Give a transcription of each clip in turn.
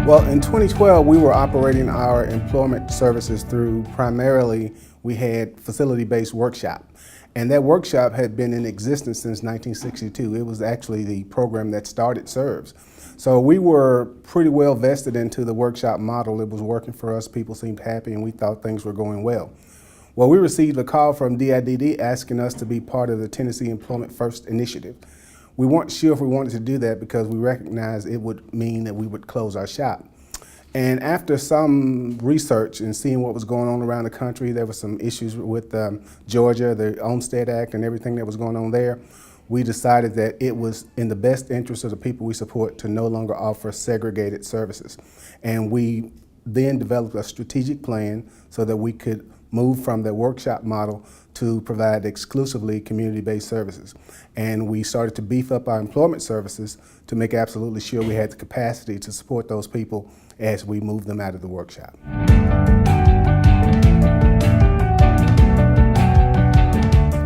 Well, in 2012, we were operating our employment services through primarily, we had facility-based workshop. And that workshop had been in existence since 1962. It was actually the program that started SRVS. So we were pretty well vested into the workshop model. It was working for us. People seemed happy and we thought things were going well. Well, we received a call from DIDD asking us to be part of the Tennessee Employment First initiative. We weren't sure if we wanted to do that because we recognized it would mean that we would close our shop. And after some research and seeing what was going on around the country, there were some issues with Georgia, the Olmstead Act and everything that was going on there. We decided that it was in the best interest of the people we support to no longer offer segregated services. And we then developed a strategic plan so that we could move from the workshop model to provide exclusively community-based services. And we started to beef up our employment services to make absolutely sure we had the capacity to support those people as we moved them out of the workshop.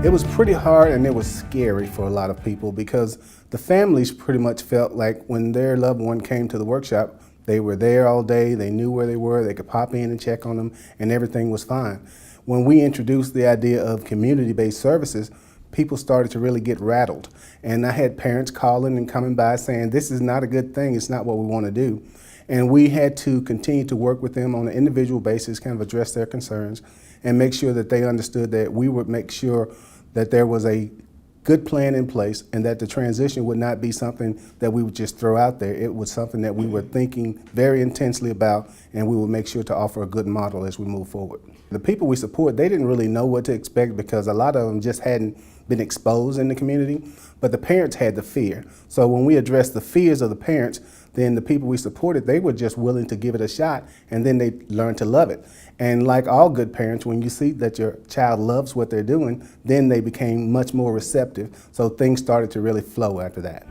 It was pretty hard and it was scary for a lot of people because the families pretty much felt like when their loved one came to the workshop, they were there all day, they knew where they were, they could pop in and check on them, and everything was fine. When we introduced the idea of community-based services, people started to really get rattled. And I had parents calling and coming by saying, this is not a good thing, it's not what we want to do. And we had to continue to work with them on an individual basis, kind of address their concerns, and make sure that they understood that we would make sure that there was a good plan in place and that the transition would not be something that we would just throw out there. It was something that we were thinking very intensely about, and we would make sure to offer a good model as we move forward. The people we support, they didn't really know what to expect because a lot of them just hadn't been exposed in the community, but the parents had the fear. So when we addressed the fears of the parents, then the people we supported, they were just willing to give it a shot, and then they learned to love it. And like all good parents, when you see that your child loves what they're doing, then they became much more receptive. So things started to really flow after that.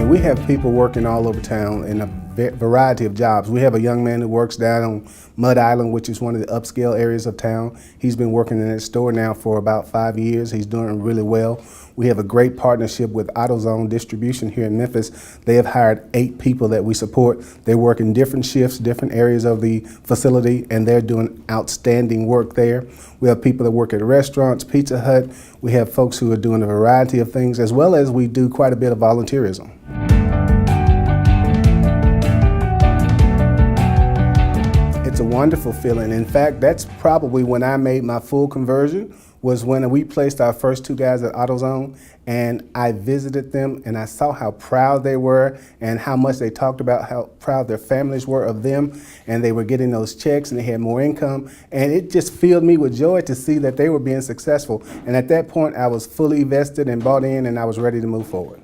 And we have people working all over town in a variety of jobs. We have a young man who works down on Mud Island, which is one of the upscale areas of town. He's been working in that store now for about 5 years. He's doing really well. We have a great partnership with AutoZone Distribution here in Memphis. They have hired 8 people that we support. They work in different shifts, different areas of the facility, and they're doing outstanding work there. We have people that work at restaurants, Pizza Hut. We have folks who are doing a variety of things, as well as we do quite a bit of volunteerism. It's a wonderful feeling. In fact, that's probably when I made my full conversion, was when we placed our first 2 guys at AutoZone, and I visited them and I saw how proud they were and how much they talked about how proud their families were of them, and they were getting those checks and they had more income, and it just filled me with joy to see that they were being successful. And at that point I was fully vested and bought in, and I was ready to move forward.